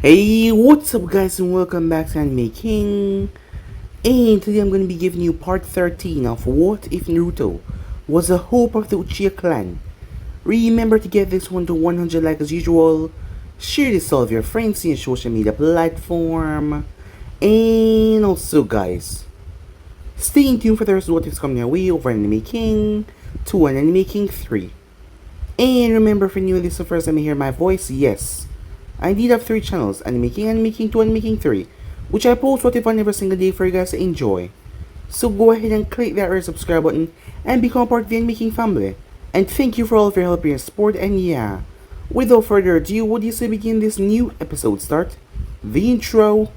Hey, what's up guys and welcome back to Anime King. And today I'm going to be giving you part 13 of What If Naruto Was the Hope of the Uchiha clan. Remember to get this one to 100 likes as usual. Share this with all of your friends in your social media platform. And also guys, stay tuned for the rest of what is coming our way over Anime King 2 and Anime King 3. And remember, if you're new, this is the first time you hear my voice, yes, I indeed have 3 channels, Anime King, Anime King 2, Anime King 3, which I post what if on every single day for you guys to enjoy. So go ahead and click that red subscribe button and become part of the Anime King family. And thank you for all of your help and your support, and yeah, without further ado, what do you say begin this new episode start? The intro.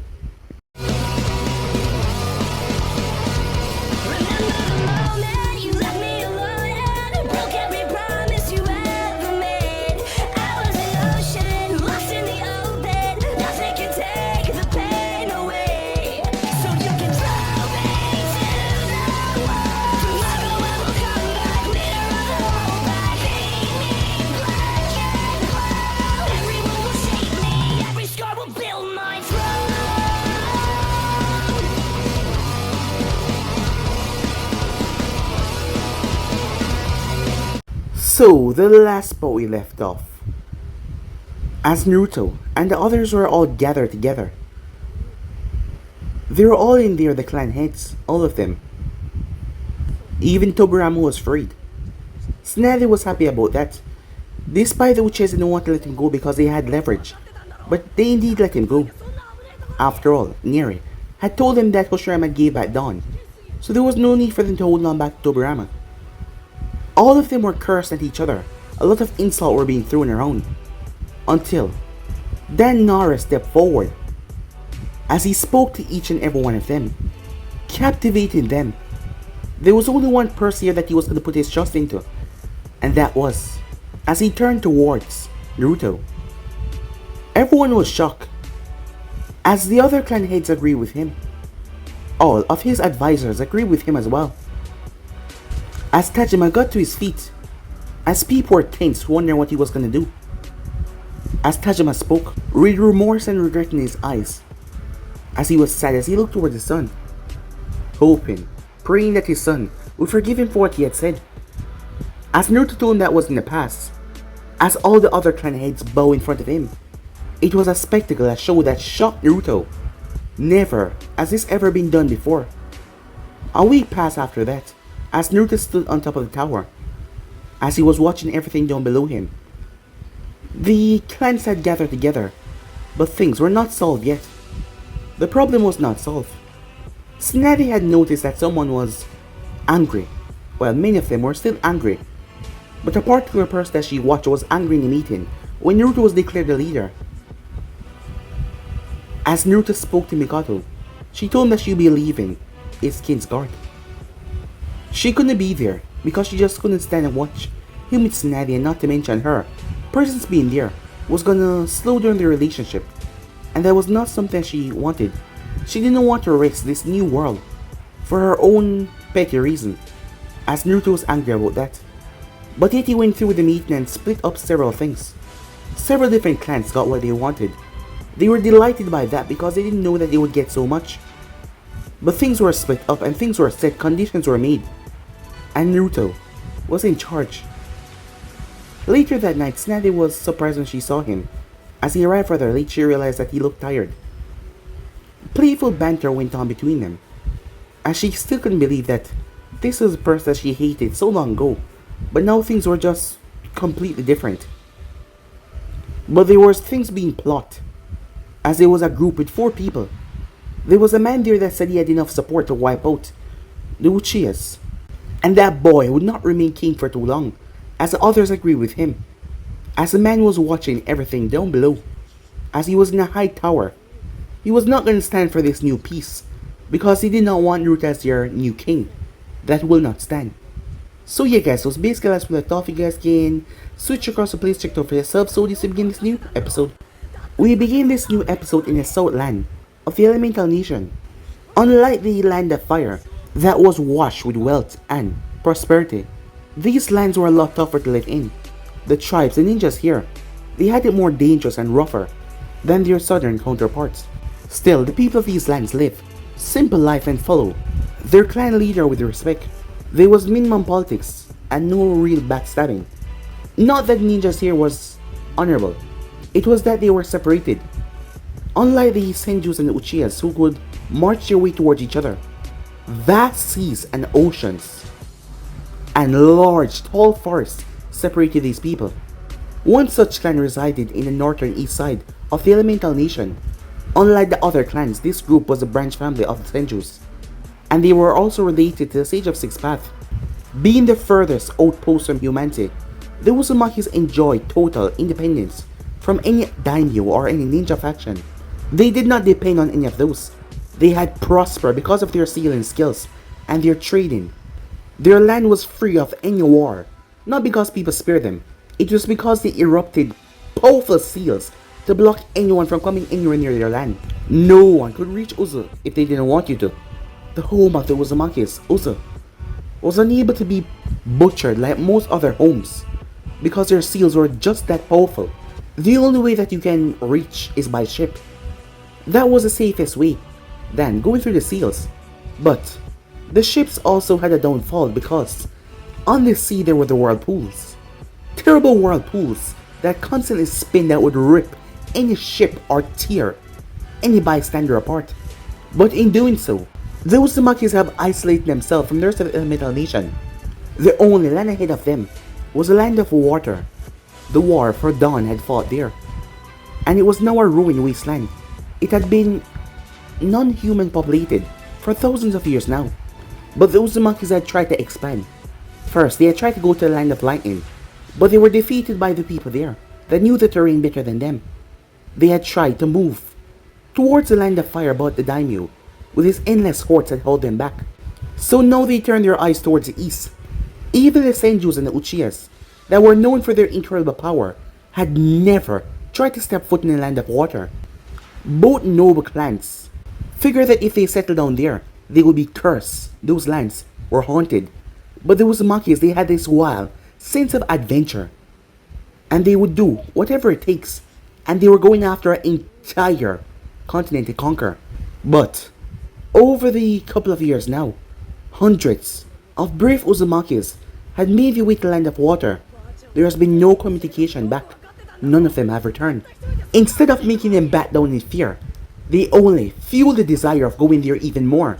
So, the last spot we left off, as Naruto and the others were all gathered together. They were all in there, the clan heads, all of them. Even Tobirama was freed. Tsunade was happy about that. Despite the Uchihas didn't want to let him go because they had leverage, but they indeed let him go. After all, Neri had told them that Hoshirama gave at dawn, so there was no need for them to hold on back to Tobirama. All of them were cursed at each other. A lot of insult were being thrown around. Until then Nara stepped forward. As he spoke to each and every one of them, captivating them. There was only one person here that he was going to put his trust into, and that was as he turned towards Naruto. Everyone was shocked, as the other clan heads agreed with him. All of his advisors agreed with him as well. As Tajima got to his feet, as people were tense wondering what he was going to do. As Tajima spoke, with remorse and regret in his eyes, as he was sad as he looked toward his son, hoping, praying that his son would forgive him for what he had said. As Naruto told him that was in the past, as all the other clan heads bow in front of him, it was a spectacle, a show that shocked Naruto. Never has this ever been done before. A week passed after that, as Naruto stood on top of the tower, as he was watching everything down below him. The clans had gathered together, but things were not solved yet. The problem was not solved. Tsunade had noticed that someone was angry. Well, many of them were still angry, but a particular person that she watched was angry in the meeting when Naruto was declared the leader. As Naruto spoke to Mikoto, she told him that she would be leaving its Kingsguard. She couldn't be there because she just couldn't stand and watch him with Tsunade, and not to mention her presence being there was gonna slow down their relationship, and that was not something she wanted. She didn't want to risk this new world for her own petty reason, as Naruto was angry about that. But yet he went through the meeting and split up several things. Several different clans got what they wanted. They were delighted by that because they didn't know that they would get so much. But things were split up and things were set, conditions were made, and Naruto was in charge. Later that night, Tsunade was surprised when she saw him. As he arrived rather late, she realized that he looked tired. Playful banter went on between them, as she still couldn't believe that this was a person that she hated so long ago, but now things were just completely different. But there was things being plotted, as there was a group with 4 people. There was a man there that said he had enough support to wipe out the Uchihas, and that boy would not remain king for too long, as the others agreed with him. As the man was watching everything down below, as he was in a high tower, he was not going to stand for this new peace, because he did not want Naruto as their new king. That will not stand. So yeah guys, so basically that's what I thought. You guys can switch across the place, check out for yourself. So this to begin this new episode. We begin this new episode in the Southland of the Elemental Nation. Unlike the Land of Fire, that was washed with wealth and prosperity, these lands were a lot tougher to live in. The tribes, the ninjas here, they had it more dangerous and rougher. than their southern counterparts. Still, the people of these lands live simple life and follow their clan leader with respect. There was minimum politics and no real backstabbing. Not that ninjas here was honorable, it was that they were separated. Unlike the Senjus and the Uchihas who could march their way towards each other, vast seas and oceans and large tall forests separated these people. One such clan resided in the northern east side of the Elemental Nation. Unlike the other clans, this group was a branch family of the Senjus, and they were also related to the Sage of Six Paths. Being the furthest outpost from humanity, the Uzumakis enjoyed total independence from any daimyo or any ninja faction. They did not depend on any of those. They had prospered because of their sealing skills and their trading. Their land was free of any war, not because people spared them. It was because they erupted powerful seals to block anyone from coming anywhere near their land. No one could reach Uzu if they didn't want you to. The home of the Uzumakis, Uzu, was unable to be butchered like most other homes because their seals were just that powerful. The only way that you can reach is by ship. That was the safest way than going through the seals. But the ships also had a downfall because on the sea there were the whirlpools. Terrible whirlpools that constantly spin that would rip any ship or tear any bystander apart. But in doing so, the Uzumakis have isolated themselves from the rest of the Elemental Nation. The only land ahead of them was a land of water. The war for Dawn had fought there, and it was now a ruined wasteland. It had been non-human populated for thousands of years now. But the Uzumakis had tried to expand. First, they had tried to go to the land of lightning, but they were defeated by the people there that knew the terrain better than them. They had tried to move towards the land of fire, but the daimyo, with his endless hordes, had held them back. So now they turned their eyes towards the east. Even the Senjus and the Uchihas, that were known for their incredible power, had never tried to step foot in the land of water. Both noble clans figured that if they settled down there, they would be cursed. Those lands were haunted. But the Uzumakis, they had this wild sense of adventure, and they would do whatever it takes, and they were going after an entire continent to conquer. But over the couple of years now, hundreds of brave Uzumakis had made their way to the land of water. There has been no communication back. None of them have returned. Instead of making them back down in fear, they only fueled the desire of going there even more.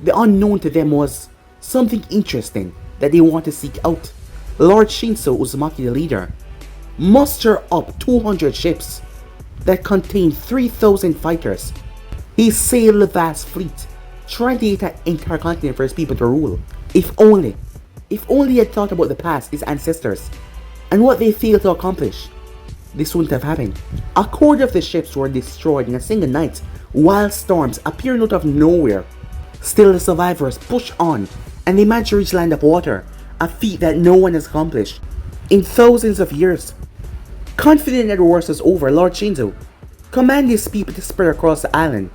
The unknown to them was something interesting that they want to seek out. Lord Shinso Uzumaki, the leader, mustered up 200 ships that contained 3,000 fighters. He sailed a vast fleet, trying to get an entire continent for his people to rule. If only he had thought about the past, his ancestors, and what they failed to accomplish, this wouldn't have happened. A quarter of the ships were destroyed in a single night, while storms appeared out of nowhere. Still, the survivors pushed on, and they managed to reach land of water, a feat that no one has accomplished in thousands of years. Confident that the worst was over, Lord Shinzo commanded his people to spread across the island.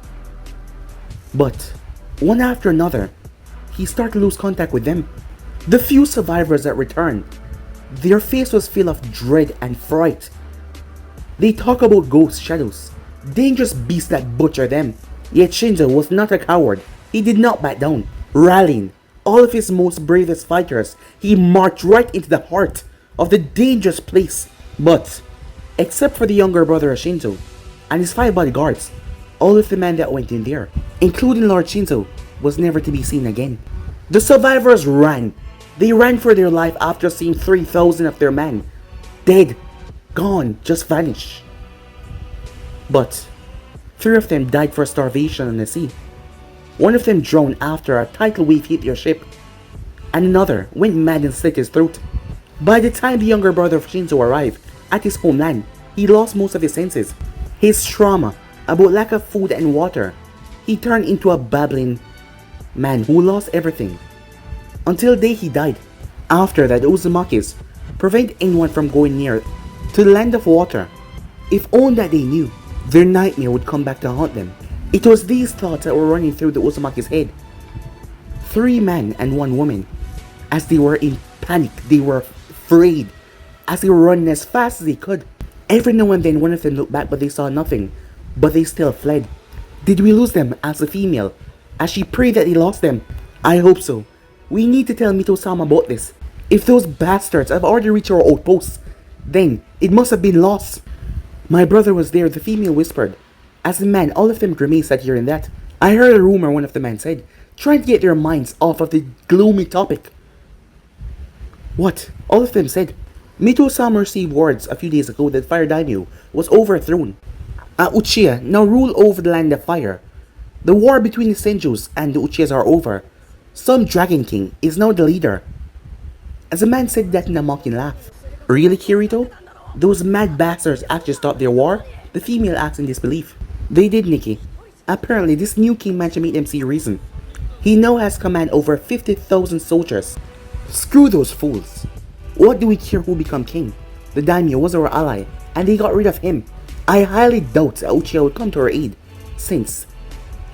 But one after another, he started to lose contact with them. The few survivors that returned, their face was filled of dread and fright. They talk about ghosts, shadows, dangerous beasts that butcher them. Yet Shinzo was not a coward. He did not back down. Rallying all of his most bravest fighters, he marched right into the heart of the dangerous place. But, except for the younger brother of Shinzo and his 5 bodyguards, all of the men that went in there, including Lord Shinzo, was never to be seen again. The survivors ran. They ran for their life after seeing 3,000 of their men dead, gone, just vanished. But 3 of them died for starvation on the sea. One of them drowned after a tidal wave hit their ship, and another went mad and slit his throat. By the time the younger brother of Shinzo arrived at his homeland, he lost most of his senses. His trauma about lack of food and water, he turned into a babbling man who lost everything. Until the day he died. After that, the Uzumakis prevent anyone from going near to the land of water. If only that they knew, their nightmare would come back to haunt them. It was these thoughts that were running through the Uzumaki's head. 3 men and 1 woman. As they were in panic, they were afraid, as they were running as fast as they could. Every now and then one of them looked back but they saw nothing, but they still fled. Did we lose them? Asked the female, as she prayed that they lost them. I hope so. We need to tell Mito-sama about this. If those bastards have already reached our outposts, then it must have been lost. My brother was there, the female whispered. As the man, all of them grimaced at hearing that. I heard a rumor, one of the men said, trying to get their minds off of the gloomy topic. What? All of them said. Mito-sama received words a few days ago that Fire Daimyo was overthrown. Uchiha now rule over the land of fire. The war between the Senjus and the Uchihas are over. Some Dragon King is now the leader. As a man said that in a mocking laugh. Really, Kirito? Those mad bastards actually stopped their war? The female asked in disbelief. They did, Nikki. Apparently, this new king managed to make them see reason. He now has command over 50,000 soldiers. Screw those fools. What do we care who become king? The daimyo was our ally, and they got rid of him. I highly doubt that Uchiha would come to our aid, since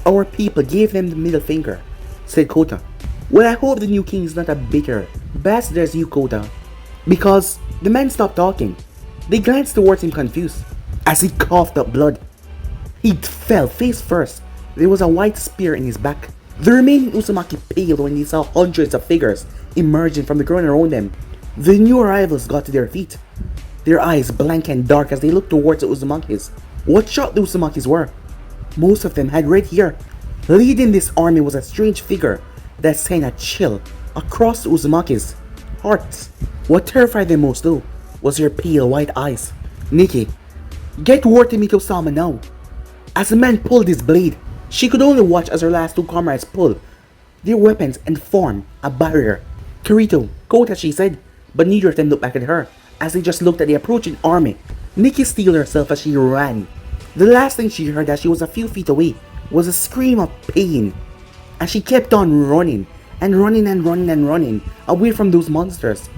our people gave them the middle finger, said Kota. Well, I hope the new king is not a bitter bastard as you, Kota. Because the men stopped talking. They glanced towards him confused, as he coughed up blood. He fell face first. There was a white spear in his back. The remaining Uzumaki paled when they saw hundreds of figures emerging from the ground around them. The new arrivals got to their feet, their eyes blank and dark as they looked towards the Uzumakis. What shocked the Uzumakis were, most of them had red hair. Leading this army was a strange figure that sent a chill across the Uzumakis' hearts. What terrified them most though was her pale white eyes. Nikki, get word to Mito-sama now. As the man pulled his blade, she could only watch as her last two comrades pulled their weapons and form a barrier. Kirito, Kota, she said, but neither of them looked back at her as they just looked at the approaching army. Nikki steeled herself as she ran. The last thing she heard as she was a few feet away was a scream of pain as she kept on running and running and running and running away from those monsters.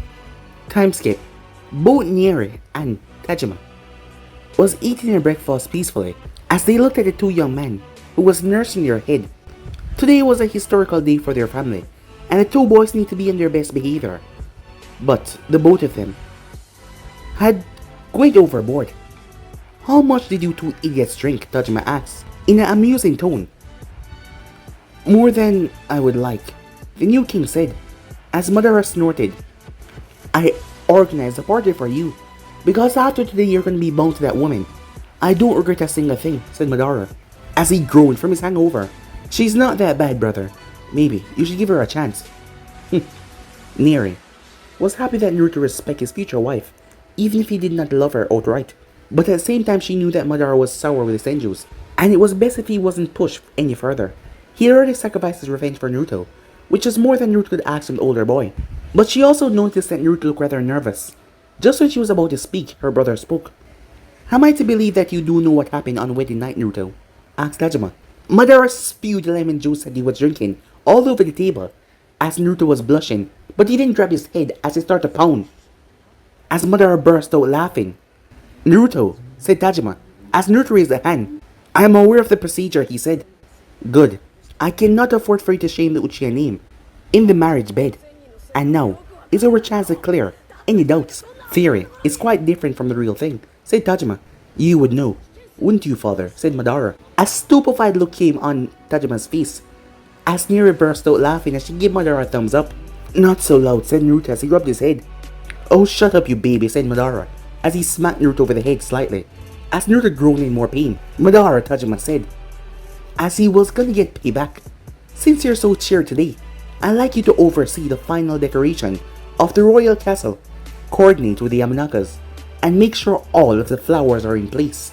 Time skip. Both Neri and Tajima was eating their breakfast peacefully as they looked at the two young men who was nursing their head. Today was a historical day for their family, and the two boys need to be on their best behavior. But the both of them had went overboard. How much did you two idiots drink? Tajima asked in an amusing tone. More than I would like, the new king said, as Madara snorted. I organized a party for you, because after today you're going to be bound to that woman. I don't regret a single thing, said Madara, as he groaned from his hangover. She's not that bad, brother. Maybe you should give her a chance. Neri was happy that Naruto respected his future wife, even if he did not love her outright. But at the same time, she knew that Madara was sour with the Senjus, and it was best if he wasn't pushed any further. He already sacrificed his revenge for Naruto, which was more than Naruto could ask from the older boy. But she also noticed that Naruto looked rather nervous. Just when she was about to speak, her brother spoke. Am I to believe that you do know what happened on wedding night, Naruto? Asked Tajima. Madara spewed the lemon juice that he was drinking all over the table, as Naruto was blushing, but he didn't grab his head as he started to pound. As Madara burst out laughing. Naruto, said Tajima, as Naruto raised a hand. I am aware of the procedure, he said. Good. I cannot afford for you to shame the Uchiha name in the marriage bed. And now, is our chance to clear any doubts? Theory is quite different from the real thing, said Tajima. You would know, wouldn't you, father? Said Madara. A stupefied look came on Tajima's face, as Neri burst out laughing as she gave Madara a thumbs up. Not so loud, said Naruto as he rubbed his head. Oh, shut up, you baby, said Madara, as he smacked Naruto over the head slightly. As Naruto groaned in more pain, Madara, Tajima said, as he was gonna get payback. Since you're so cheered today, I'd like you to oversee the final decoration of the royal castle, coordinate with the Yamanakas, and make sure all of the flowers are in place.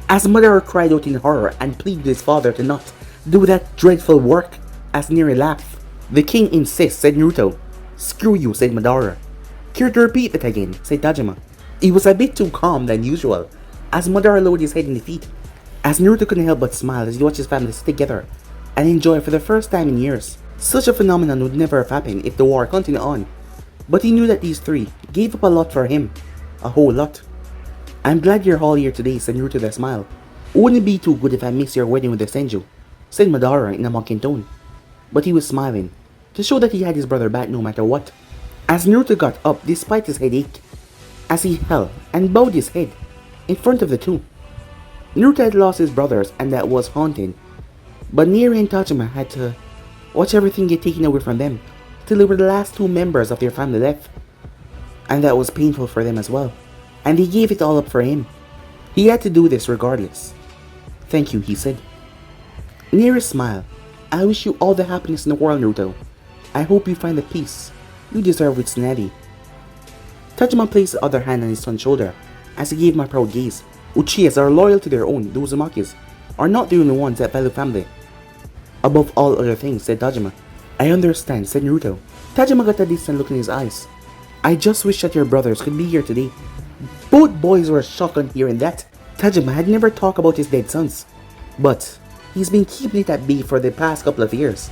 As Madara cried out in horror and pleaded his father to not do that dreadful work, as Neri laughed. The king insists, said Naruto. Screw you, said Madara. Care to repeat that again, said Tajima. He was a bit too calm than usual, as Madara lowered his head in defeat, as Naruto couldn't help but smile as he watched his family sit together and enjoy for the first time in years. Such a phenomenon would never have happened if the war continued on, but he knew that these three gave up a lot for him. A whole lot. I'm glad you're all here today, said Naruto with a smile. Wouldn't it be too good if I missed your wedding with the Senju? Said Madara in a mocking tone. But he was smiling, to show that he had his brother back no matter what. As Naruto got up despite his headache, as he held and bowed his head, in front of the two. Naruto had lost his brothers and that was haunting, but Neri and Tajima had to watch everything get taken away from them till they were the last two members of their family left. And that was painful for them as well, and they gave it all up for him. He had to do this regardless. "Thank you," he said. Neri smiled. "I wish you all the happiness in the world, Naruto. I hope you find the peace you deserve with Tsunade." Tajima placed the other hand on his son's shoulder as he gave him a proud gaze. "Uchihas are loyal to their own. The Uzumakis are not the only ones that value family above all other things," said Tajima. "I understand," said Naruto. Tajima got a distant look in his eyes. "I just wish that your brothers could be here today." Both boys were shocked on hearing that. Tajima had never talked about his dead sons, but he's been keeping it at bay for the past couple of years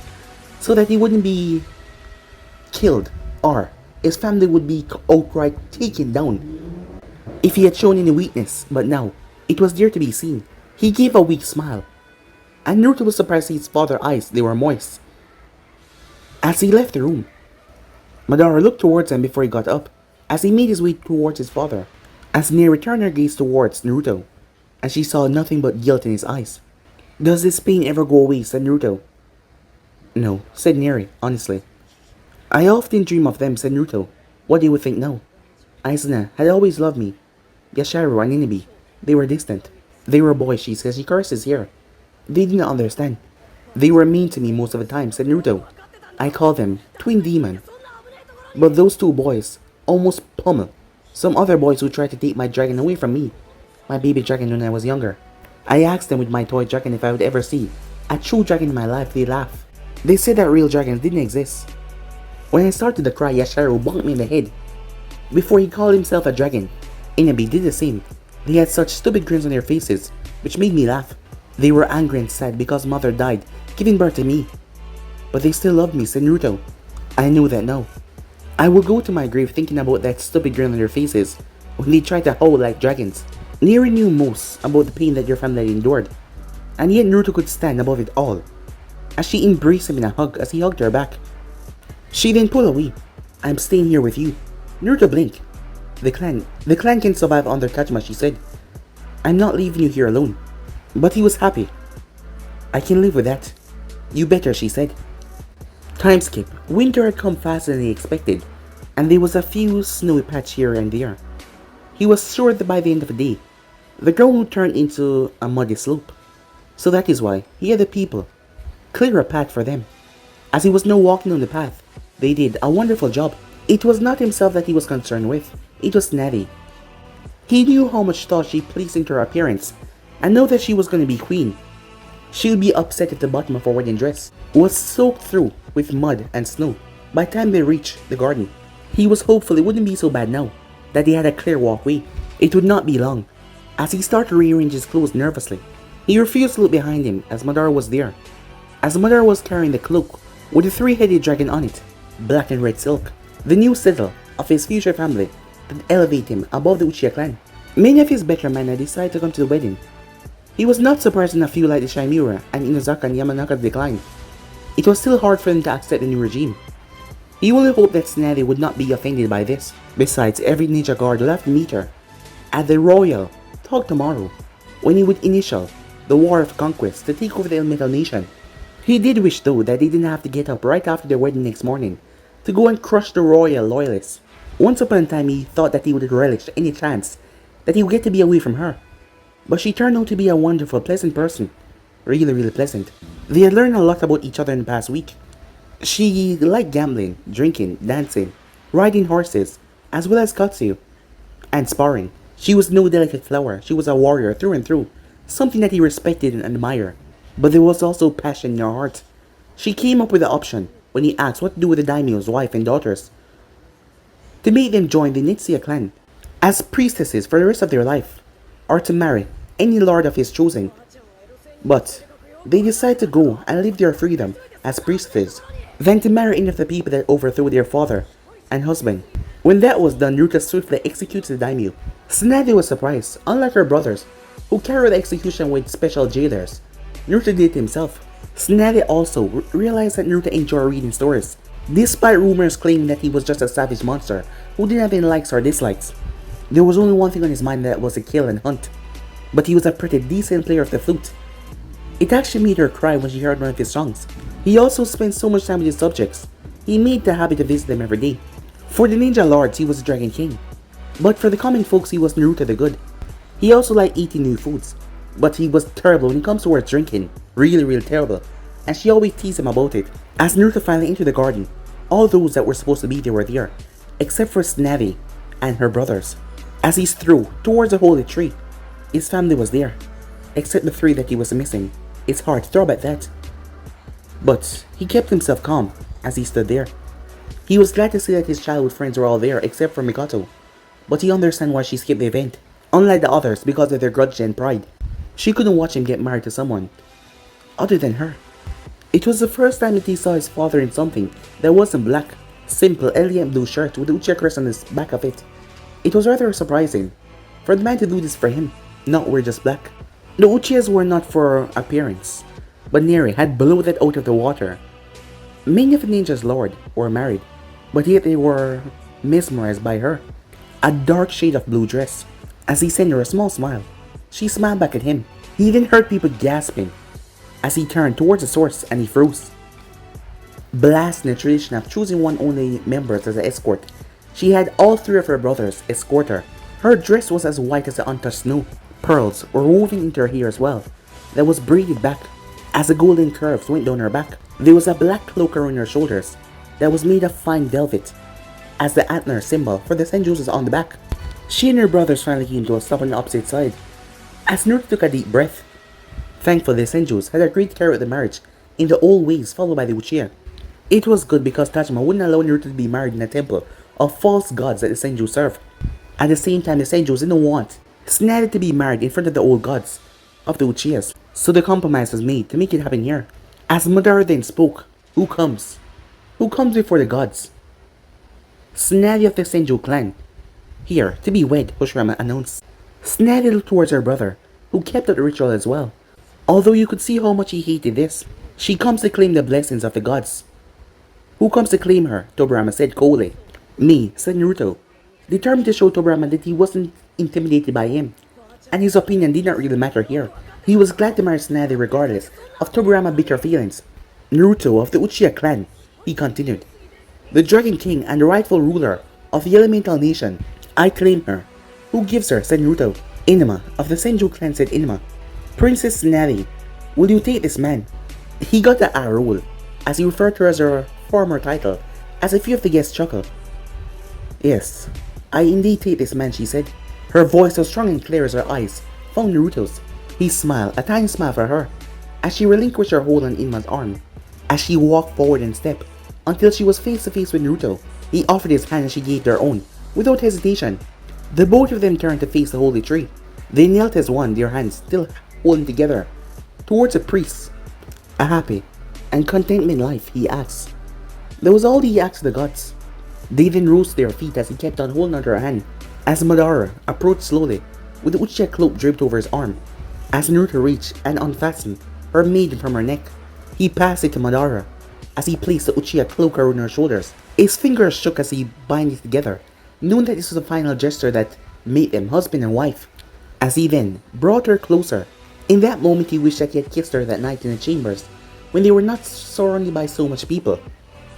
so that he wouldn't be killed or his family would be outright taken down if he had shown any weakness, but now it was there to be seen. He gave a weak smile, and Naruto was surprised to see his father's eyes. They were moist. As he left the room, Madara looked towards him before he got up, as he made his way towards his father. As Neri turned her gaze towards Naruto, and she saw nothing but guilt in his eyes. "Does this pain ever go away?" said Naruto. "No," said Neri, honestly. "I often dream of them," said Naruto. "What do you think now?" "Aizuna had always loved me. Yasharu and Inibi, they were distant. They were boys," she says. She curses here. "They did not understand. They were mean to me most of the time," said Naruto. "I call them twin demon. But those two boys almost pummel some other boys who tried to take my dragon away from me, my baby dragon when I was younger. I asked them with my toy dragon if I would ever see a true dragon in my life. They laugh. They said that real dragons didn't exist. When I started to cry, Yasharu bonked me in the head. Before he called himself a dragon, Inabi did the same. They had such stupid grins on their faces, which made me laugh. They were angry and sad because mother died, giving birth to me. But they still loved me," said Naruto. "I know that now. I will go to my grave thinking about that stupid grin on their faces when they tried to howl like dragons." Neri knew most about the pain that your family had endured, and yet Naruto could stand above it all. As she embraced him in a hug as he hugged her back, she then pulled away. "I'm staying here with you." Naruto blinked. The clan can survive under Tajima," she said. "I'm not leaving you here alone." But he was happy. "I can live with that." "You better," she said. Time skip. Winter had come faster than he expected, and there was a few snowy patches here and there. He was sure that by the end of the day, the ground would turn into a muddy slope. So that is why he had the people clear a path for them. As he was now walking on the path, they did a wonderful job. It was not himself that he was concerned with, it was Tsunade. He knew how much thought she placed into her appearance, and now that she was going to be queen, she would be upset if the bottom of her wedding dress was soaked through with mud and snow. By the time they reached the garden, he was hopeful it wouldn't be so bad now that they had a clear walkway. It would not be long. As he started to rearrange his clothes nervously, he refused to look behind him as Madara was there. As Madara was carrying the cloak with the three-headed dragon on it, black and red silk, the new citadel of his future family that elevate him above the Uchiha clan. Many of his better men had decided to come to the wedding. He was not surprised when a few like the Shaimura and Inazaka and Yamanaka declined. It was still hard for them to accept the new regime. He only hoped that Tsunade would not be offended by this. Besides, every ninja guard will have to meet her at the royal talk tomorrow, when he would initial the war of conquest to take over the elemental nation. He did wish though that they didn't have to get up right after their wedding next morning to go and crush the royal loyalists. Once upon a time he thought that he would relish any chance that he would get to be away from her. But she turned out to be a wonderful, pleasant person. Really pleasant. They had learned a lot about each other in the past week. She liked gambling, drinking, dancing, riding horses, as well as katsu, and sparring. She was no delicate flower, she was a warrior through and through, something that he respected and admired. But there was also passion in her heart. She came up with the option when he asked what to do with the daimyo's wife and daughters, to make them join the Nitsuya clan as priestesses for the rest of their life, or to marry any lord of his choosing. But they decided to go and live their freedom as priestesses, than to marry any of the people that overthrew their father and husband. When that was done, Naruto swiftly executed the daimyo. Tsunade was surprised. Unlike her brothers, who carried the execution with special jailers, Naruto did it himself. Tsunade also realized that Naruto enjoyed reading stories, despite rumors claiming that he was just a savage monster who didn't have any likes or dislikes. There was only one thing on his mind, that was to kill and hunt. But he was a pretty decent player of the flute. It actually made her cry when she heard one of his songs. He also spent so much time with his subjects. He made the habit to visit them every day. For the ninja lords, he was the Dragon King. But for the common folks, he was Naruto the Good. He also liked eating new foods. But he was terrible when it comes towards drinking. Really terrible. And she always teased him about it. As Naruto finally entered the garden, all those that were supposed to be there were there, except for Snavi and her brothers. As he threw towards the holy tree, his family was there, except the three that he was missing. It's hard to throw at that. But he kept himself calm as he stood there. He was glad to see that his childhood friends were all there except for Mikoto, but he understood why she skipped the event. Unlike the others, because of their grudge and pride, she couldn't watch him get married to someone other than her. It was the first time that he saw his father in something that wasn't black. Simple, elegant blue shirt with the Uchiha crest on the back of it. It was rather surprising for the man to do this for him, not wear just black. The Uchihas were not for appearance, but Neri had blown that out of the water. Many of the ninjas' lord were married, but yet they were mesmerized by her. A dark shade of blue dress. As he sent her a small smile, she smiled back at him. He even heard people gasping as he turned towards the source and he froze. Blasting the tradition of choosing one only members as an escort, she had all three of her brothers escort her. Her dress was as white as the untouched snow. Pearls were woven into her hair as well, that was braided back as the golden curves went down her back. There was a black cloak around her shoulders that was made of fine velvet, as the antler symbol for the Senjus was on the back. She and her brothers finally came to a stop on the opposite side, as Naruto took a deep breath. Thankfully, the Senjus had agreed to carry out the marriage in the old ways followed by the Uchiha. It was good because Tajima wouldn't allow Naruto to be married in a temple of false gods that the Senju served. At the same time, the Senjus didn't want Tsunade to be married in front of the old gods of the Uchihas, so the compromise was made to make it happen here. As Madara then spoke, who comes? Who comes before the gods? Tsunade of the Senju clan, here to be wed, Hoshirama announced. Tsunade looked towards her brother, who kept up the ritual as well. Although you could see how much he hated this. She comes to claim the blessings of the gods. Who comes to claim her? Tobirama said coldly. Me, said Naruto, determined to show Tobirama that he wasn't intimidated by him, and his opinion did not really matter here. He was glad to marry Tsunade regardless of Tobirama's bitter feelings. Naruto of the Uchiha clan, he continued, the Dragon King and the rightful ruler of the Elemental Nation. I claim her. Who gives her? Said Naruto. Inama of the Senju clan, said Inama. Princess Tsunade, will you take this man? He got the eye roll as he referred to her as her former title, as a few of the guests chuckled. Yes, I indeed take this man, she said. Her voice was strong and clear as her eyes found Naruto's. He smiled, a tiny smile for her, as she relinquished her hold on Inma's arm. As she walked forward and stepped until she was face to face with Naruto, he offered his hand and she gave their own, without hesitation. The both of them turned to face the holy tree. They knelt as one, their hands still holding together, towards the priest. A happy and contentment life, he asked. That was all he asked the gods. They then rose to their feet as he kept on holding onto her hand, as Madara approached slowly, with the Uchiha cloak draped over his arm. As Naruto reached and unfastened her maiden from her neck, he passed it to Madara, as he placed the Uchiha cloak around her shoulders. His fingers shook as he bound it together, knowing that this was the final gesture that made them husband and wife. As he then brought her closer, in that moment he wished that he had kissed her that night in the chambers, when they were not surrounded by so much people.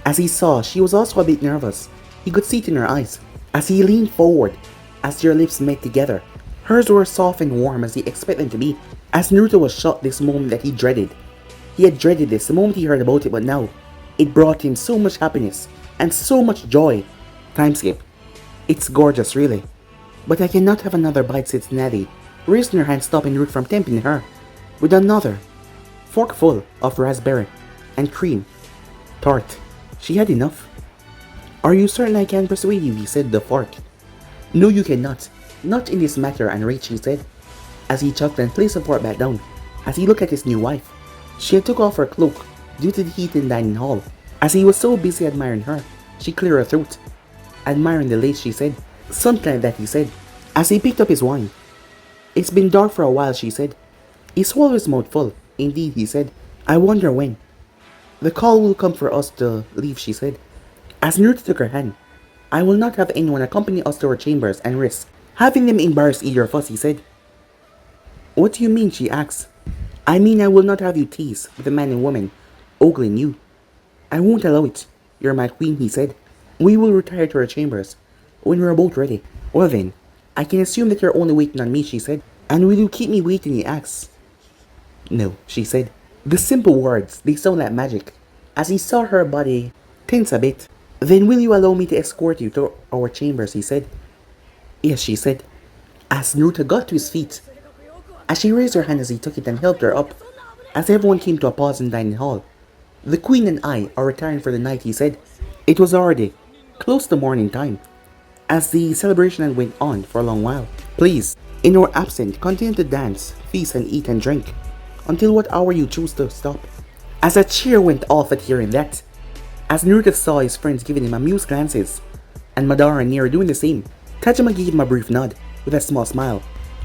As he saw she was also a bit nervous, he could see it in her eyes. As he leaned forward, as their lips met together, hers were soft and warm as he expected them to be. As Naruto was shocked this moment that he dreaded. He had dreaded this the moment he heard about it, but now, it brought him so much happiness and so much joy. Time skip. It's gorgeous, really. But I cannot have another bite, said Tsunade, raising her hand, stopping Naruto from tempting her with another forkful of raspberry and cream tart. She had enough. Are you certain I can persuade you? He said, the fork. No, you cannot. Not in this matter, and she said, as he chuckled and placed the fork back down, as he looked at his new wife. She had took off her cloak due to the heat in the dining hall. As he was so busy admiring her, she cleared her throat. Admiring the lace, she said. Something like that, he said, as he picked up his wine. It's been dark for a while, she said. He swallowed his mouth full. Indeed, he said. I wonder when. The call will come for us to leave, she said. As Naruto took her hand, I will not have anyone accompany us to our chambers and risk Having them embarrass either of us, he said. What do you mean, she asked. I mean I will not have you tease with a man and woman ogling you. I won't allow it. You're my queen, he said. We will retire to our chambers when we're both ready. Well then, I can assume that you're only waiting on me, she said. And will you keep me waiting, he asked. No, she said. The simple words, they sound like magic, as he saw her body tense a bit. Then will you allow me to escort you to our chambers, he said. Yes, she said. As Naruto got to his feet, as she raised her hand as he took it and helped her up, as everyone came to a pause in the dining hall. The queen and I are retiring for the night, he said. It was already close to morning time, as the celebration had went on for a long while. Please, in our absence, continue to dance, feast and eat and drink, until what hour you choose to stop. As a cheer went off at hearing that, as Naruto saw his friends giving him amused glances, and Madara and Near doing the same, Tajima gave him a brief nod, with a small smile.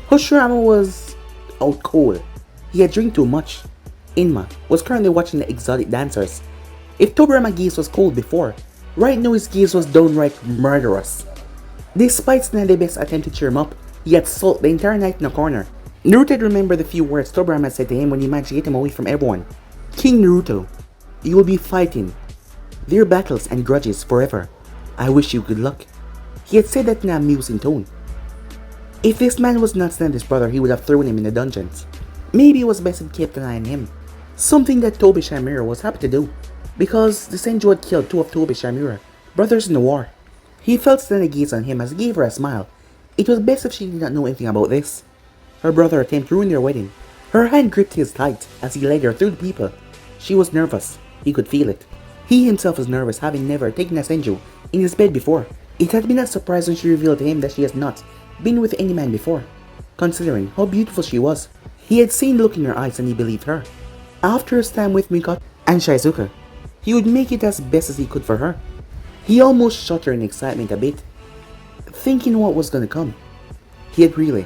Hoshirama was out cold. He had drank too much. Inma was currently watching the exotic dancers. If Tobirama's gaze was cold before, right now his gaze was downright murderous. Despite Tsunade's best attempt to cheer him up, he had sulked the entire night in a corner. Naruto had remembered the few words Tobirama said to him when he managed to get him away from everyone. King Naruto, you will be fighting their battles and grudges forever. I wish you good luck. He had said that in an amusing tone. If this man was not Tsunade's brother, he would have thrown him in the dungeons. Maybe it was best to keep an eye on him. Something that Tobi Shamura was happy to do, because the Senju had killed two of Tobi Shamura, brothers in the war. He felt Tsunade gaze on him as he gave her a smile. It was best if she did not know anything about this. Her brother attempted to ruin their wedding. Her hand gripped his tight as he led her through the people. She was nervous. He could feel it. He himself was nervous, having never taken a Senju in his bed before. It had been a surprise when she revealed to him that she has not been with any man before, considering how beautiful she was. He had seen the look in her eyes and he believed her. After his time with Mikoto and Shizuka, he would make it as best as he could for her. He almost shut her in excitement a bit, thinking what was gonna come. He had really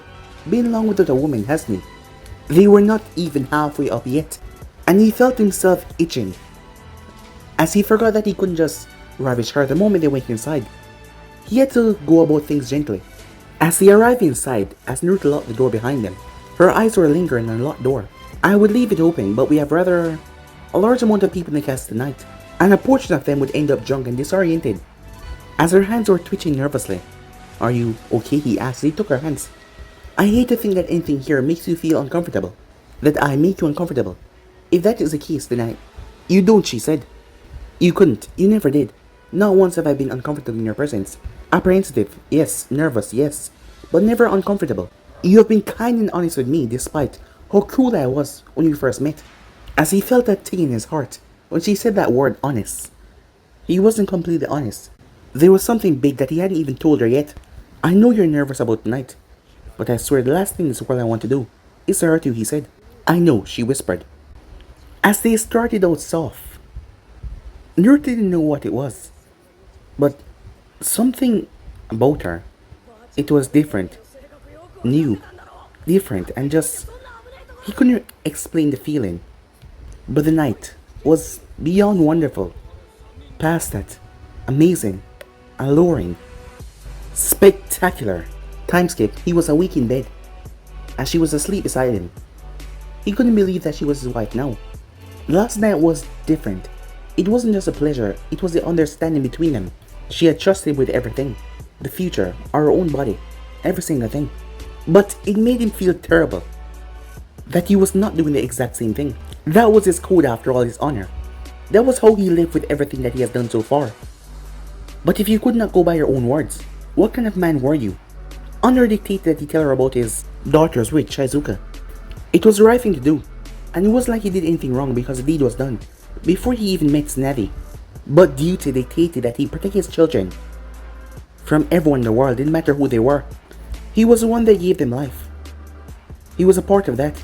been long without a woman, hasn't he? They were not even halfway up yet, and he felt himself itching, as he forgot that he couldn't just ravish her the moment they went inside. He had to go about things gently. As they arrived inside, as Naruto locked the door behind them, her eyes were lingering on the locked door. I would leave it open, but we have rather a large amount of people in the cast tonight, and a portion of them would end up drunk and disoriented. As her hands were twitching nervously. Are you okay? He asked. He took her hands. I hate to think that anything here makes you feel uncomfortable. That I make you uncomfortable. If that is the case, then You don't, she said. You couldn't. You never did. Not once have I been uncomfortable in your presence. Apprehensive, yes. Nervous, yes. But never uncomfortable. You have been kind and honest with me despite how cruel I was when we first met. As he felt that thing in his heart when she said that word honest. He wasn't completely honest. There was something big that he hadn't even told her yet. I know you're nervous about tonight, but I swear the last thing in this world I want to do is to hurt you, he said. I know, she whispered. As they started out soft, Naruto didn't know what it was, but something about her. It was different, new, different, and just, he couldn't explain the feeling. But the night was beyond wonderful, past that, amazing, alluring, spectacular. Time skip, he was awake in bed, as she was asleep beside him. He couldn't believe that she was his wife now. Last night was different. It wasn't just a pleasure, it was the understanding between them. She had trusted him with everything. The future, our own body, every single thing. But it made him feel terrible that he was not doing the exact same thing. That was his code after all, his honor. That was how he lived with everything that he has done so far. But if you could not go by your own words, what kind of man were you? Honor dictated that he tell her about his daughters with Shizuka. It was the right thing to do, and it wasn't like he did anything wrong because the deed was done before he even met Tsunade. But duty dictated that he protect his children from everyone in the world, didn't matter who they were. He was the one that gave them life. He was a part of that,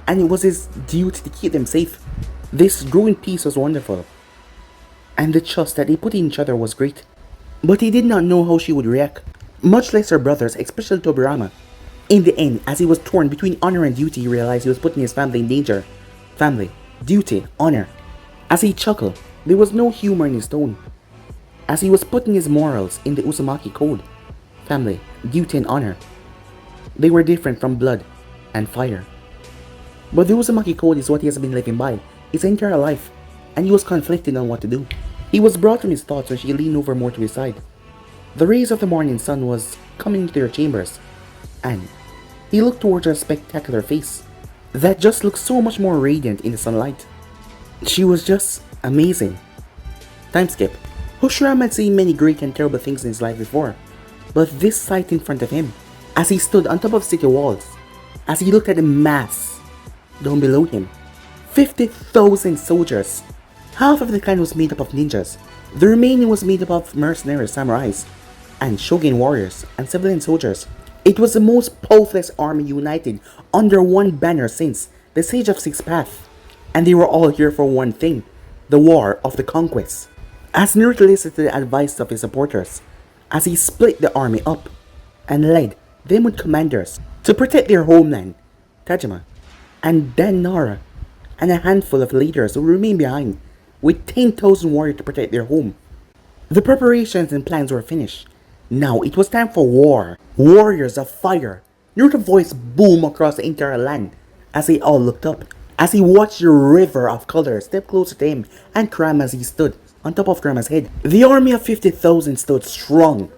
and it was his duty to keep them safe. This growing peace was wonderful, and the trust that they put in each other was great. But he did not know how she would react, much less her brothers, especially Tobirama. In the end, as he was torn between honor and duty, he realized he was putting his family in danger. Family, duty, honor. As he chuckled, there was no humor in his tone, as he was putting his morals in the Uzumaki code. Family, duty and honor. They were different from blood and fire. But the Uzumaki code is what he has been living by his entire life, and he was conflicted on what to do. He was brought from his thoughts when she leaned over more to his side. The rays of the morning sun was coming into their chambers, and he looked towards her spectacular face that just looked so much more radiant in the sunlight. She was just amazing. Time skip. Hoshirama had seen many great and terrible things in his life before, but this sight in front of him, as he stood on top of city walls, as he looked at the mass down below him, 50,000 soldiers. Half of the clan was made up of ninjas, the remaining was made up of mercenary samurais, and shogun warriors and civilian soldiers. It was the most powerful army united under one banner since the Siege of Six Paths, and they were all here for one thing, the War of the Conquest. As Naruto listened to the advice of his supporters, as he split the army up and led them with commanders to protect their homeland, Tajima, and then Nara, and a handful of leaders who remained behind with 10,000 warriors to protect their home. The preparations and plans were finished. Now it was time for war. Warriors of fire. Naruto's voice boomed across the entire land as they all looked up, as he watched the river of colors step closer to him and Kurama as he stood on top of Kurama's head. The army of 50,000 stood strong,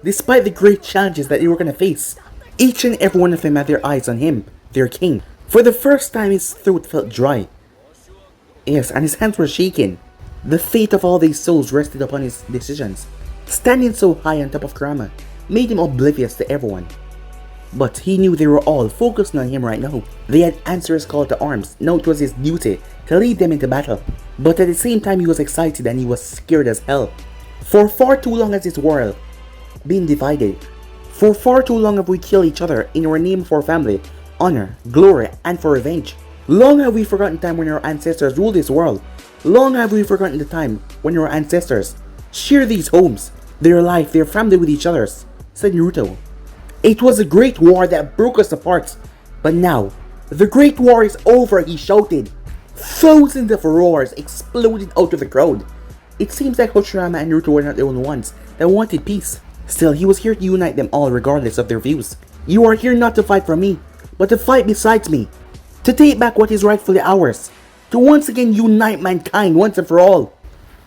despite the great challenges that they were going to face. Each and every one of them had their eyes on him, their king. For the first time his throat felt dry. Yes, and his hands were shaking. The fate of all these souls rested upon his decisions. Standing so high on top of Kurama made him oblivious to everyone. But he knew they were all focused on him right now. They had answered his call to arms. Now it was his duty to lead them into battle. But at the same time he was excited and he was scared as hell. For far too long has this world been divided. For far too long have we killed each other in our name for family, honor, glory, and for revenge. Long have we forgotten the time when our ancestors ruled this world. Long have we forgotten the time when our ancestors shared these homes, their life, their family with each other, said Naruto. It was a great war that broke us apart, but now, the great war is over, he shouted. Thousands of roars exploded out of the crowd. It seems like Hoshirama and Naruto were not the only ones that wanted peace. Still, he was here to unite them all regardless of their views. You are here not to fight for me, but to fight besides me. To take back what is rightfully ours. To once again unite mankind once and for all.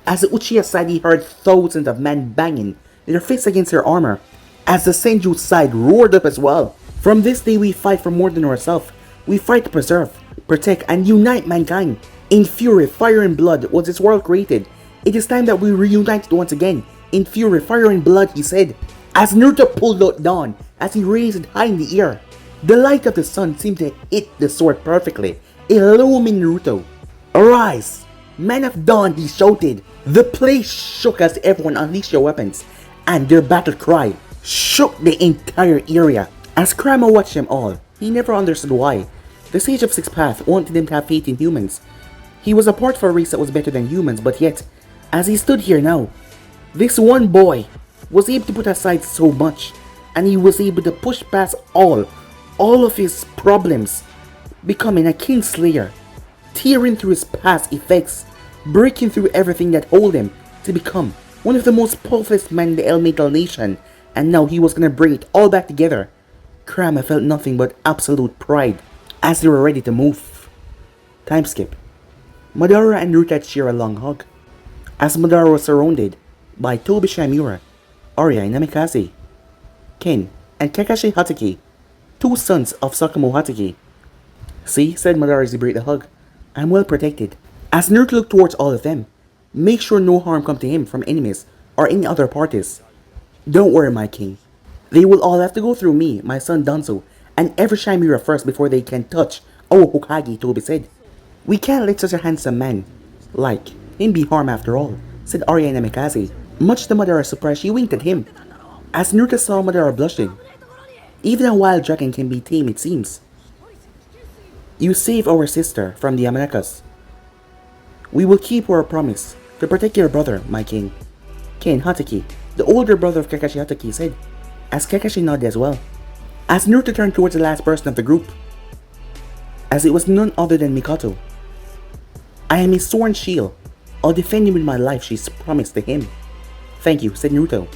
As the Uchiha side he heard thousands of men banging their fists against their armor. As the Senju side roared up as well. From this day we fight for more than ourselves. We fight to preserve, protect, and unite mankind. In fury, fire and blood was this world created. It is time that we reunite once again. In fury, fire and blood, he said. As Naruto pulled out dawn, as he raised it high in the air, the light of the sun seemed to hit the sword perfectly, illuming Naruto. Arise, men of dawn, he shouted. The place shook as everyone unleashed their weapons, and their battle cry shook the entire area. As Kurama watched them all, he never understood why. The Sage of Six Paths wanted him to have faith in humans. He was a part of a race that was better than humans, but yet, as he stood here now, this one boy was able to put aside so much, and he was able to push past all of his problems, becoming a Kingslayer, tearing through his past effects, breaking through everything that held him to become one of the most powerful men in the elemental nation, and now he was gonna bring it all back together. Kurama felt nothing but absolute pride as they were ready to move. Time skip. Madara and Naruto share a long hug, as Madara was surrounded by Tobi Shimura, Arya Namikaze, Ken, and Kakashi Hatake, two sons of Sakamoto Hatake. See, said Madara as he break the hug, I'm well protected. As Naruto looked towards all of them, make sure no harm come to him from enemies or any other parties. Don't worry, my king. They will all have to go through me, my son Danzo, and every Shimura first before they can touch our Hokage, Tobi said. We can't let such a handsome man like him be harmed after all, said Arya Namikaze. Much to Madara's surprise, she winked at him, as Naruto saw Madara blushing. Even a wild dragon can be tame, it seems. You saved our sister from the Yamanakas. We will keep our promise to protect your brother, my king. Ken Hatake, the older brother of Kakashi Hatake, said, as Kakashi nodded as well. As Naruto turned towards the last person of the group, as it was none other than Mikoto. I am his sworn shield. I'll defend him with my life, she's promised to him. Thank you, said Naruto,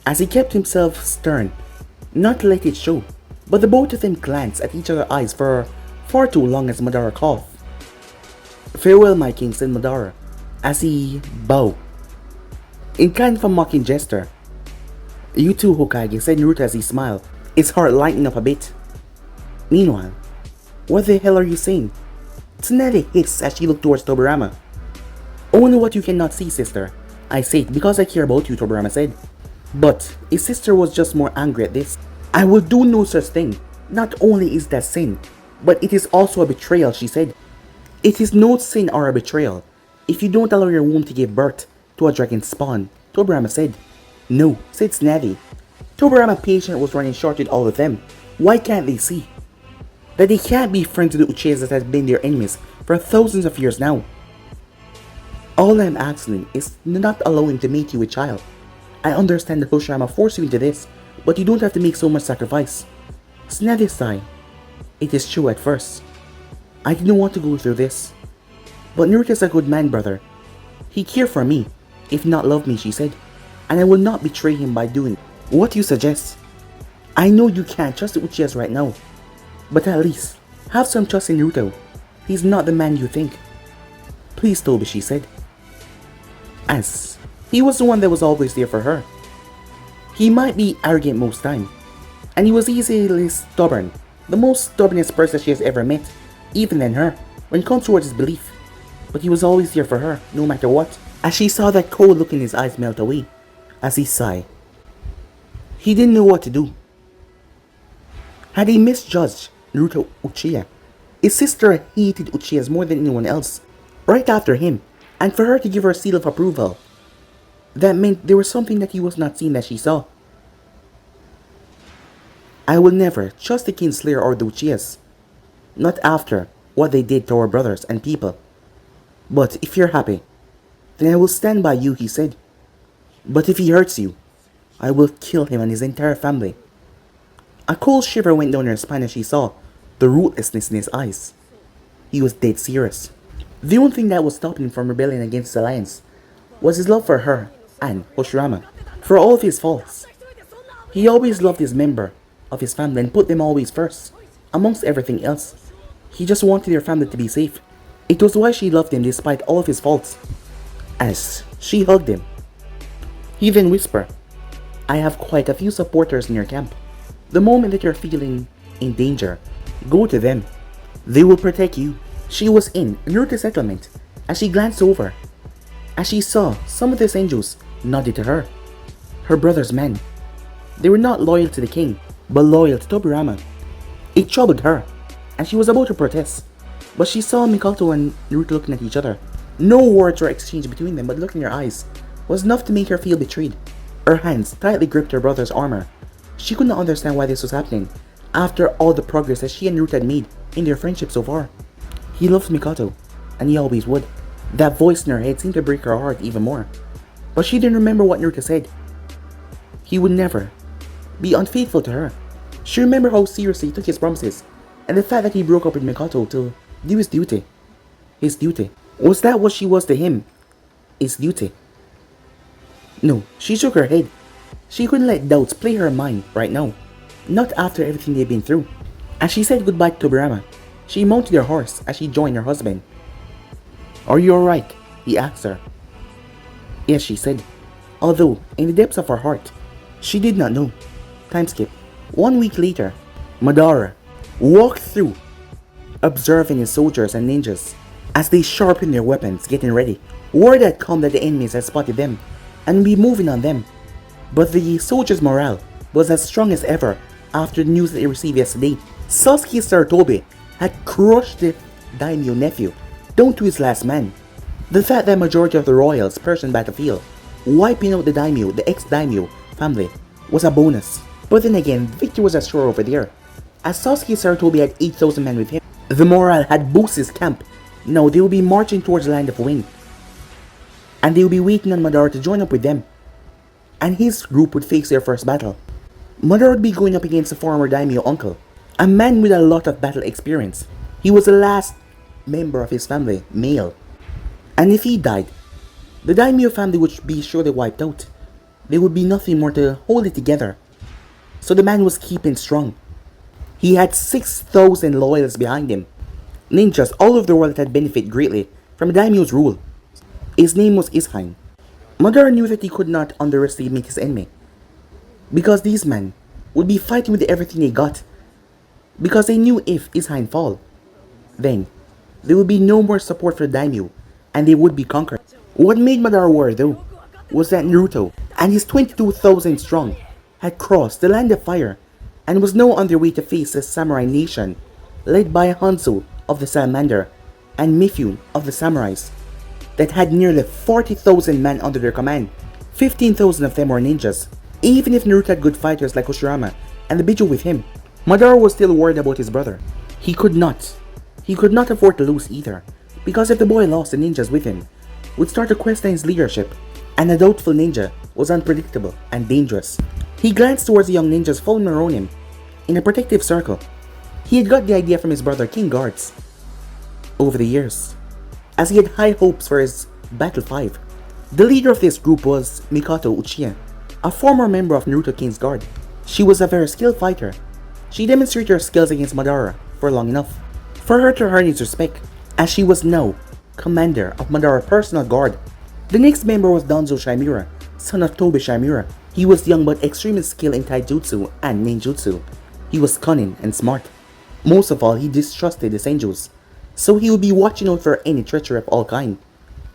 as he kept himself stern, not to let it show, but the both of them glanced at each other's eyes for far too long as Madara coughed. "Farewell, my king," said Madara, as he bowed, in kind of a mocking gesture. "You too, Hokage," said Naruto as he smiled, his heart lightening up a bit. Meanwhile, "What the hell are you saying?" Tsunade hissed as she looked towards Tobirama. "Only what you cannot see, sister. I say it because I care about you," Tobirama said. But his sister was just more angry at this. "I will do no such thing. Not only is that sin, but it is also a betrayal," she said. "It is no sin or a betrayal if you don't allow your womb to give birth to a dragon spawn," Tobirama said. "No," said Tsunade. Tobirama's patience was running short with all of them. Why can't they see that they can't be friends with the Uchihas that have been their enemies for thousands of years now? "All I'm asking is not allow him to mate you with child. I understand that Hoshirama forced you into this, but you don't have to make so much sacrifice." Tsunade sighed. "It is true at first. I didn't want to go through this. But Naruto's a good man, brother. He cared for me, if not loved me," she said. "And I will not betray him by doing what you suggest. I know you can't trust the Uchihas right now, but at least have some trust in Naruto. He's not the man you think." "Please, Tobi," she said, as he was the one that was always there for her. He might be arrogant most time, and he was easily stubborn, the most stubbornest person she has ever met, even than her, when it comes towards his belief. But he was always there for her, no matter what. As she saw that cold look in his eyes melt away, as he sighed, he didn't know what to do. Had he misjudged Naruto Uchiha? His sister hated Uchihas more than anyone else, right after him, and for her to give her a seal of approval, that meant there was something that he was not seeing that she saw. "I will never trust the Kingslayer or the Uchihas, not after what they did to our brothers and people. But if you're happy, then I will stand by you," he said. "But if he hurts you, I will kill him and his entire family." A cold shiver went down her spine as she saw the ruthlessness in his eyes. He was dead serious. The only thing that was stopping him from rebelling against the alliance was his love for her and Hoshirama. For all of his faults, he always loved his member of his family and put them always first, amongst everything else. He just wanted their family to be safe. It was why she loved him despite all of his faults. As she hugged him, he then whispered, "I have quite a few supporters in your camp. The moment that you're feeling in danger, go to them. They will protect you." She was in Naruto's settlement as she glanced over, as she saw some of the Senjus nodded to her. Her brother's men. They were not loyal to the king, but loyal to Tobirama. It troubled her, and she was about to protest, but she saw Mikoto and Naruto looking at each other. No words were exchanged between them, but look in her eyes was enough to make her feel betrayed. Her hands tightly gripped her brother's armor. She could not understand why this was happening, after all the progress that she and Naruto had made in their friendship so far. He loved Mikoto, and he always would. That voice in her head seemed to break her heart even more. But she didn't remember what Naruto said. He would never be unfaithful to her. She remembered how seriously he took his promises, and the fact that he broke up with Mikoto to do his duty. His duty. Was that what she was to him? His duty. No, she shook her head. She couldn't let doubts play her mind right now. Not after everything they'd been through. As she said goodbye to Tobirama, she mounted her horse as she joined her husband. "Are you alright?" he asked her. "Yes," she said, although in the depths of her heart, she did not know. Time skip. 1 week later, Madara walked through, observing his soldiers and ninjas as they sharpened their weapons, getting ready. Word had come that the enemies had spotted them and be moving on them. But the soldiers' morale was as strong as ever after the news that they received yesterday. Sasuke Sarutobi had crushed the daimyo nephew down to his last man. The fact that majority of the royals perished in battlefield, wiping out the daimyo, the ex-daimyo family, was a bonus. But then again, victory was assured over there, as Sasuke Sarutobi had 8,000 men with him. The morale had boosted his camp. Now they will be marching towards the land of wind, and they will be waiting on Madara to join up with them, and his group would face their first battle. Madara would be going up against a former daimyo uncle, a man with a lot of battle experience. He was the last member of his family, male, and if he died, the daimyo family would be surely wiped out. There would be nothing more to hold it together. So the man was keeping strong. He had 6,000 loyalists behind him, ninjas all over the world that had benefited greatly from daimyo's rule. His name was Ishain. Madara knew that he could not underestimate his enemy, because these men would be fighting with everything they got, because they knew if Ishain fall, then there would be no more support for daimyo, and they would be conquered. What made Madara worry though, was that Naruto and his 22,000 strong had crossed the land of fire and was now on their way to face a samurai nation led by Hanzo of the Salamander and Mifune of the Samurais that had nearly 40,000 men under their command. 15,000 of them were ninjas. Even if Naruto had good fighters like Hoshirama and the Biju with him, Madara was still worried about his brother. He could not afford to lose either, because if the boy lost the ninjas with him, would start to question his leadership, and a doubtful ninja was unpredictable and dangerous. He glanced towards the young ninjas following around him in a protective circle. He had got the idea from his brother King Guards over the years, as he had high hopes for his Battle 5. The leader of this group was Mikoto Uchiha, a former member of Naruto King's Guard. She was a very skilled fighter. She demonstrated her skills against Madara for long enough for her to earn his respect, as she was now commander of Madara's personal guard. The next member was Danzo Shimura, son of Tobi Shimura. He was young but extremely skilled in taijutsu and ninjutsu. He was cunning and smart. Most of all, he distrusted the Senjus, so he would be watching out for any treachery of all kind,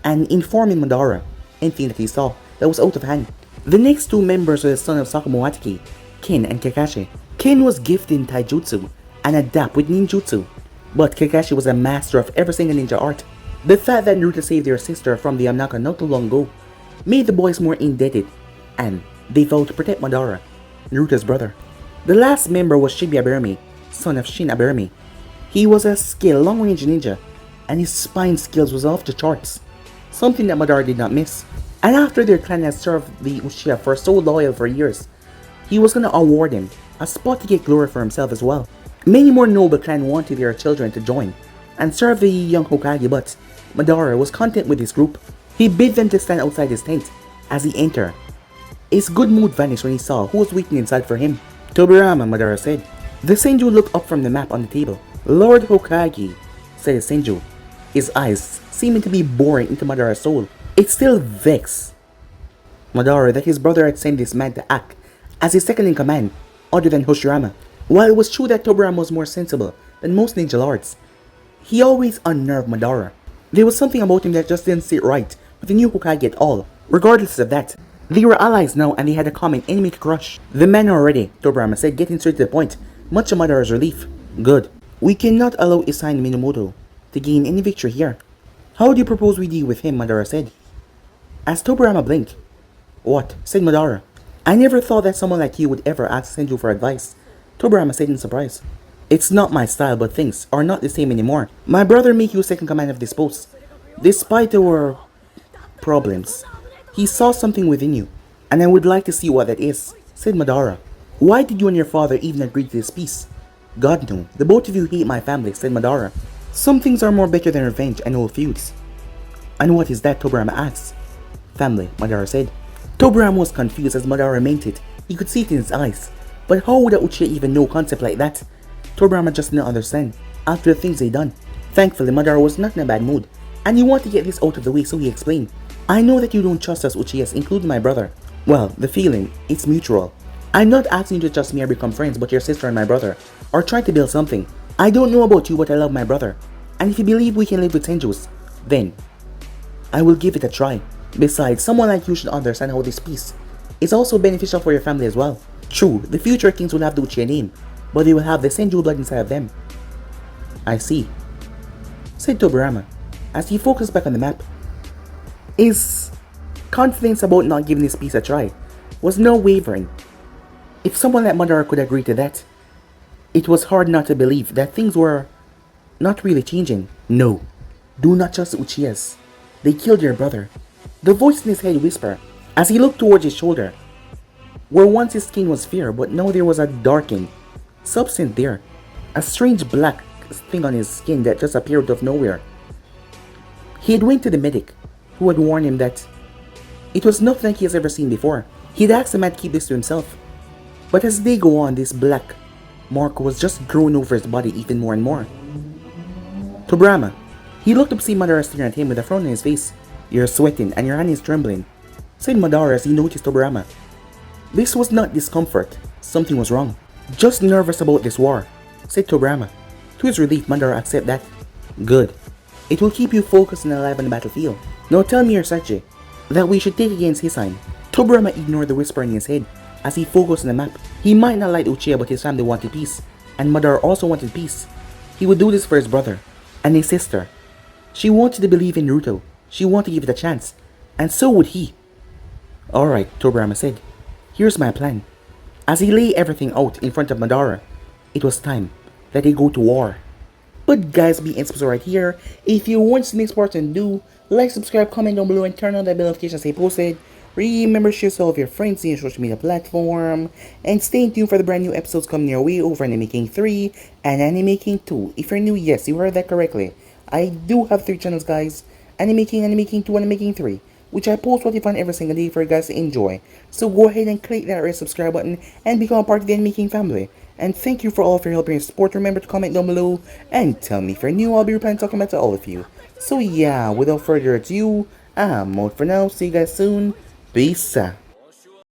and informing Madara anything that he saw that was out of hand. The next two members were the son of Sakamoto Hatake, Ken and Kakashi. Ken was gifted in taijutsu and adept with ninjutsu, but Kakashi was a master of every single ninja art. The fact that Naruto saved their sister from the Yamnaka not too long ago made the boys more indebted, and they vowed to protect Madara, Naruto's brother. The last member was Shibuya Aburame, son of Shin Aburame. He was a skilled long-range ninja, and his spine skills was off the charts, something that Madara did not miss. And after their clan had served the Uchiha for so loyal for years, he was gonna award him a spot to get glory for himself as well. Many more noble clan wanted their children to join and serve the young Hokage, but Madara was content with his group. He bid them to stand outside his tent as he entered. His good mood vanished when he saw who was waiting inside for him. Tobirama, Madara said. The Senju looked up from the map on the table. Lord Hokage, said the Senju, his eyes seeming to be boring into Madara's soul. It still vexed Madara that his brother had sent this man to act as his second in command, other than Hoshirama. While it was true that Tobirama was more sensible than most ninja lords, he always unnerved Madara. There was something about him that just didn't sit right with the new Hokage at all. Regardless of that, they were allies now and they had a common enemy to crush. The men are ready, Tobirama said, getting straight to the point, much to Madara's relief. Good. We cannot allow Isai Minamoto to gain any victory here. How do you propose we deal with him, Madara said. As Tobirama blinked. What? Said Madara. I never thought that someone like you would ever ask Senju for advice, Tobirama said in surprise. It's not my style, but things are not the same anymore. My brother made you second command of this post. Despite our problems, he saw something within you, and I would like to see what that is, said Madara. Why did you and your father even agree to this peace? God no, the both of you hate my family, said Madara. Some things are more bitter than revenge and old feuds. And what is that, Tobirama asked. Family, Madara said. Tobirama was confused as Madara meant it. He could see it in his eyes. But how would a Uchiha even know a concept like that? Tobirama just didn't understand, after the things they done. Thankfully, Madara was not in a bad mood, and he wanted to get this out of the way, so he explained. I know that you don't trust us Uchihas, including my brother. Well, the feeling, it's mutual. I'm not asking you to trust me or become friends, but your sister and my brother are trying to build something. I don't know about you, but I love my brother. And if you believe we can live with Senjus, then I will give it a try. Besides, someone like you should understand how this peace is also beneficial for your family as well. True, the future kings will have the Uchiha name, but they will have the Senju blood inside of them. I see, said Tobirama, as he focused back on the map. His confidence about not giving this piece a try was no wavering. If someone like Madara could agree to that, it was hard not to believe that things were not really changing. No, do not trust the Uchihas. They killed your brother. The voice in his head whispered as he looked towards his shoulder, where once his skin was fair, but now there was a darkened substance there. A strange black thing on his skin that just appeared out of nowhere. He had went to the medic, who had warned him that it was nothing like he has ever seen before. He'd asked the man to keep this to himself. But as they go on, this black Mark was just growing over his body even more and more. Tobrama. He looked up to see Madara staring at him with a frown on his face. "You're sweating and your hand is trembling," said Madara as he noticed Tobrama. This was not discomfort. Something was wrong. "Just nervous about this war," said Tobrama. To his relief, Madara accepted that. "Good. It will keep you focused and alive on the battlefield. Now tell me your strategy that we should take against Hisine." Tobrama ignored the whisper in his head as he focused on the map. He might not like Uchiha, but his family wanted peace, and Madara also wanted peace. He would do this for his brother and his sister. She wanted to believe in Naruto. She wanted to give it a chance, and so would he. "Alright," Tobrama said. "Here's my plan." As he laid everything out in front of Madara, it was time that they go to war. But guys, be ends right here. If you want to see the next part, and do like, subscribe, comment down below, and turn on that bell notification as I posted. Remember to share this with your friends in your social media platform, and stay tuned for the brand new episodes coming your way over Anime King 3 and Anime King 2. If you're new, yes, you heard that correctly. I do have 3 channels, guys. Anime King 2, Anime King 3, which I post what you find every single day for you guys to enjoy. So go ahead and click that red subscribe button and become a part of the Anime King family. And thank you for all of your help and support. Remember to comment down below and tell me if you're new. I'll be replying talking back to all of you. So yeah, without further ado, I'm out for now. See you guys soon. Peace out.